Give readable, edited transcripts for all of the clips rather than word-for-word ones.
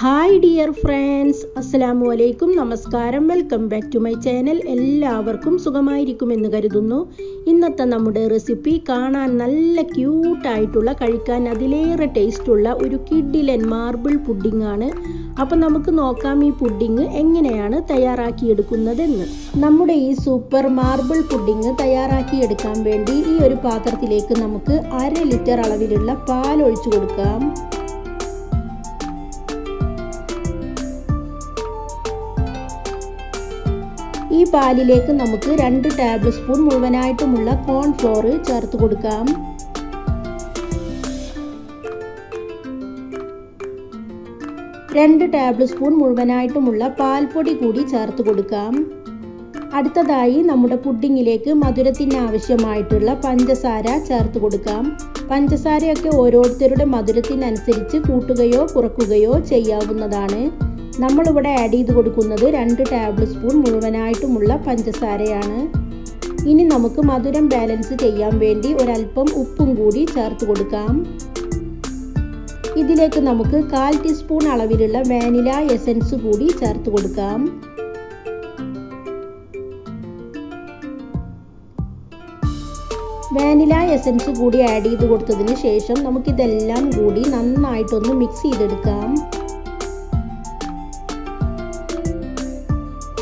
Hi dear friends, അസ്സലാമു അലൈക്കും, നമസ്കാരം. Welcome back to my channel. എല്ലാവർക്കും സുഖമായിരിക്കുമെന്ന് കരുതുന്നു. ഇന്നത്തെ നമ്മുടെ റെസിപ്പി കാണാൻ നല്ല ക്യൂട്ടായിട്ടുള്ള, കഴിക്കാൻ അതിലേറെ ടേസ്റ്റുള്ള ഒരു കിഡിലൻ മാർബിൾ പുഡിംഗ് ആണ്. അപ്പം നമുക്ക് നോക്കാം ഈ പുഡിംഗ് എങ്ങനെയാണ് തയ്യാറാക്കിയെടുക്കുന്നതെന്ന്. നമ്മുടെ ഈ സൂപ്പർ മാർബിൾ പുഡിംഗ് തയ്യാറാക്കിയെടുക്കാൻ വേണ്ടി ഈ ഒരു പാത്രത്തിലേക്ക് നമുക്ക് 1/2 ലിറ്റർ അളവിലുള്ള പാൽ ഒഴിച്ചു കൊടുക്കാം. ഈ പാലിലേക്ക് നമുക്ക് 2 ടേബിൾ സ്പൂൺ മുഴുവനായിട്ടുമുള്ള കോൺഫ്ലോർ ചേർത്ത് കൊടുക്കാം. രണ്ട് ടേബിൾ സ്പൂൺ മുഴുവനായിട്ടുമുള്ള പാൽപ്പൊടി കൂടി ചേർത്ത് കൊടുക്കാം. അടുത്തതായി നമ്മുടെ പുഡിങ്ങിലേക്ക് മധുരത്തിന് ആവശ്യമായിട്ടുള്ള പഞ്ചസാര ചേർത്ത് കൊടുക്കാം. പഞ്ചസാരയൊക്കെ ഓരോരുത്തരുടെ മധുരത്തിനനുസരിച്ച് കൂട്ടുകയോ കുറയ്ക്കുകയോ ചെയ്യാവുന്നതാണ്. നമ്മളിവിടെ ആഡ് ചെയ്ത് കൊടുക്കുന്നത് 2 ടേബിൾ സ്പൂൺ മുഴുവനായിട്ടുമുള്ള പഞ്ചസാരയാണ്. ഇനി നമുക്ക് മധുരം ബാലൻസ് ചെയ്യാൻ വേണ്ടി ഒരല്പം ഉപ്പും കൂടി ചേർത്ത് കൊടുക്കാം. ഇതിലേക്ക് നമുക്ക് 1/4 ടീസ്പൂൺ അളവിലുള്ള വാനില എസൻസ് കൂടി ചേർത്ത് കൊടുക്കാം. വാനില എസൻസ് കൂടി ആഡ് ചെയ്ത് കൊടുത്തതിന് ശേഷം നമുക്കിതെല്ലാം കൂടി നന്നായിട്ടൊന്ന് മിക്സ് ചെയ്തെടുക്കാം.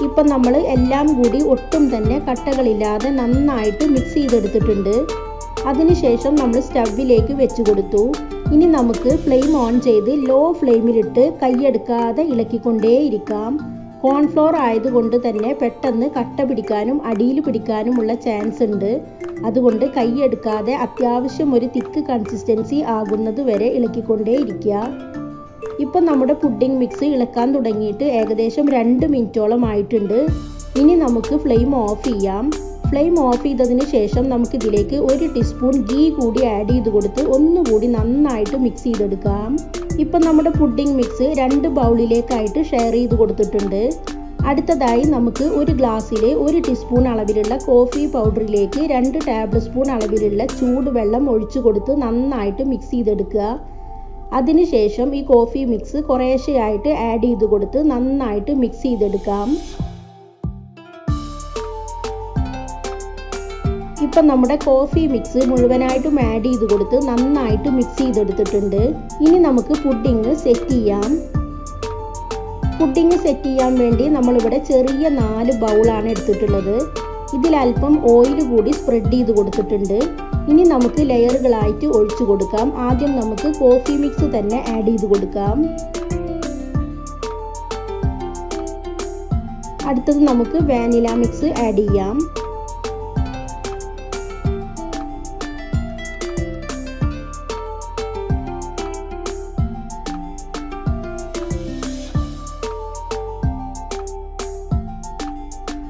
ഇപ്പം നമ്മൾ എല്ലാം കൂടി ഒട്ടും തന്നെ കട്ടകളില്ലാതെ നന്നായിട്ട് മിക്സ് ചെയ്തെടുത്തിട്ടുണ്ട്. അതിനുശേഷം നമ്മൾ സ്റ്റവിലേക്ക് വെച്ച് കൊടുത്തു. ഇനി നമുക്ക് ഫ്ലെയിം ഓൺ ചെയ്ത് ലോ ഫ്ലെയിമിലിട്ട് കൈയെടുക്കാതെ ഇളക്കിക്കൊണ്ടേയിരിക്കാം. കോൺഫ്ലോർ ആയതുകൊണ്ട് തന്നെ പെട്ടെന്ന് കട്ട പിടിക്കാനും അടിയിൽ പിടിക്കാനുമുള്ള ചാൻസ് ഉണ്ട്. അതുകൊണ്ട് കൈയെടുക്കാതെ അത്യാവശ്യം ഒരു തിക്ക് കൺസിസ്റ്റൻസി ആകുന്നത് വരെ ഇളക്കിക്കൊണ്ടേയിരിക്കുക. ഇപ്പം നമ്മുടെ പുഡിംഗ് മിക്സ് ഇളക്കാൻ തുടങ്ങിയിട്ട് ഏകദേശം 2 മിനിറ്റോളം ആയിട്ടുണ്ട്. ഇനി നമുക്ക് ഫ്ലെയിം ഓഫ് ചെയ്യാം. ഫ്ലെയിം ഓഫ് ചെയ്തതിന് ശേഷം നമുക്കിതിലേക്ക് 1 ടീസ്പൂൺ ഗീ കൂടി ആഡ് ചെയ്ത് കൊടുത്ത് ഒന്നുകൂടി നന്നായിട്ട് മിക്സ് ചെയ്തെടുക്കാം. ഇപ്പം നമ്മുടെ പുഡിംഗ് മിക്സ് 2 ബൗളിലേക്കായിട്ട് ഷെയർ ചെയ്ത് കൊടുത്തിട്ടുണ്ട്. അടുത്തതായി നമുക്ക് ഒരു ഗ്ലാസ്സിൽ 1 ടീസ്പൂൺ അളവിലുള്ള കോഫി പൗഡറിലേക്ക് 2 ടേബിൾ സ്പൂൺ അളവിലുള്ള ചൂടുവെള്ളം ഒഴിച്ചു കൊടുത്ത് നന്നായിട്ട് മിക്സ് ചെയ്തെടുക്കുക. അതിനുശേഷം ഈ കോഫി മിക്സ് കുറേശ്ശെയായിട്ട് ആഡ് ചെയ്ത് കൊടുത്ത് നന്നായിട്ട് മിക്സ് ചെയ്തെടുക്കാം. ഇപ്പം നമ്മുടെ കോഫി മിക്സ് മുഴുവനായിട്ടും ആഡ് ചെയ്ത് കൊടുത്ത് നന്നായിട്ട് മിക്സ് ചെയ്തെടുത്തിട്ടുണ്ട്. ഇനി നമുക്ക് പുഡിംഗ് സെറ്റ് ചെയ്യാം. പുഡിംഗ് സെറ്റ് ചെയ്യാൻ വേണ്ടി നമ്മളിവിടെ ചെറിയ 4 ബൗളാണ് എടുത്തിട്ടുള്ളത്. ഇതിലൽപ്പം ഓയിൽ കൂടി സ്പ്രെഡ് ചെയ്ത് കൊടുത്തിട്ടുണ്ട്. ഇനി നമുക്ക് ലെയറുകളായിട്ട് ഒഴിച്ചു കൊടുക്കാം. ആദ്യം നമുക്ക് കോഫി മിക്സ് തന്നെ ആഡ് ചെയ്ത് കൊടുക്കാം. അടുത്തത് നമുക്ക് വാനില മിക്സ് ആഡ് ചെയ്യാം.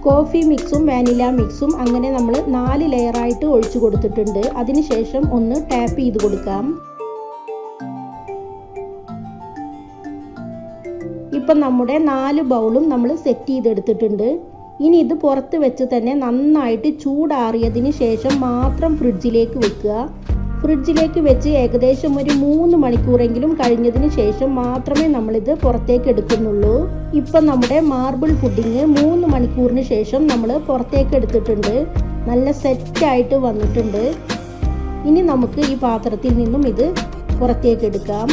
കോഫി മിക്സും വാനില മിക്സും അങ്ങനെ നമ്മൾ 4 ലെയറായിട്ട് ഒഴിച്ചു കൊടുത്തിട്ടുണ്ട്. അതിനുശേഷം ഒന്ന് ടാപ്പ് ചെയ്ത് കൊടുക്കാം. ഇപ്പം നമ്മുടെ 4 ബൗളും നമ്മൾ സെറ്റ് ചെയ്തെടുത്തിട്ടുണ്ട്. ഇനി ഇത് പുറത്ത് വെച്ച് തന്നെ നന്നായിട്ട് ചൂടാറിയതിന് ശേഷം മാത്രം ഫ്രിഡ്ജിലേക്ക് വെക്കുക. ഫ്രിഡ്ജിലേക്ക് വെച്ച് ഏകദേശം ഒരു 3 മണിക്കൂറെങ്കിലും കഴിഞ്ഞതിന് ശേഷം മാത്രമേ നമ്മളിത് പുറത്തേക്ക് എടുക്കുന്നുള്ളൂ. ഇപ്പം നമ്മുടെ മാർബിൾ പുഡിംഗ് 3 മണിക്കൂറിന് ശേഷം നമ്മൾ പുറത്തേക്ക് എടുത്തിട്ടുണ്ട്. നല്ല സെറ്റായിട്ട് വന്നിട്ടുണ്ട്. ഇനി നമുക്ക് ഈ പാത്രത്തിൽ നിന്നും ഇത് പുറത്തേക്ക് എടുക്കാം.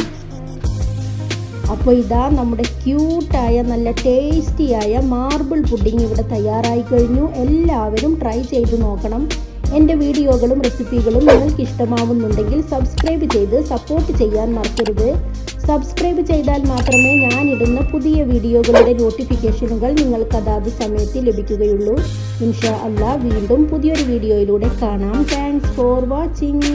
അപ്പോൾ ഇതാ നമ്മുടെ ക്യൂട്ടായ നല്ല ടേസ്റ്റിയായ മാർബിൾ പുഡിംഗ് ഇവിടെ തയ്യാറായി കഴിഞ്ഞു. എല്ലാവരും ട്രൈ ചെയ്ത് നോക്കണം. എൻ്റെ വീഡിയോകളും റെസിപ്പികളും നിങ്ങൾക്ക് ഇഷ്ടമാവുന്നുണ്ടെങ്കിൽ സബ്സ്ക്രൈബ് ചെയ്ത് സപ്പോർട്ട് ചെയ്യാൻ മറക്കരുത്. സബ്സ്ക്രൈബ് ചെയ്താൽ മാത്രമേ ഞാനിടുന്ന പുതിയ വീഡിയോകളുടെ നോട്ടിഫിക്കേഷനുകൾ നിങ്ങൾക്ക് അതാത് സമയത്ത് ലഭിക്കുകയുള്ളൂ. ഇൻഷാ അല്ലാഹ് വീണ്ടും പുതിയൊരു വീഡിയോയിലൂടെ കാണാം. Thanks for watching.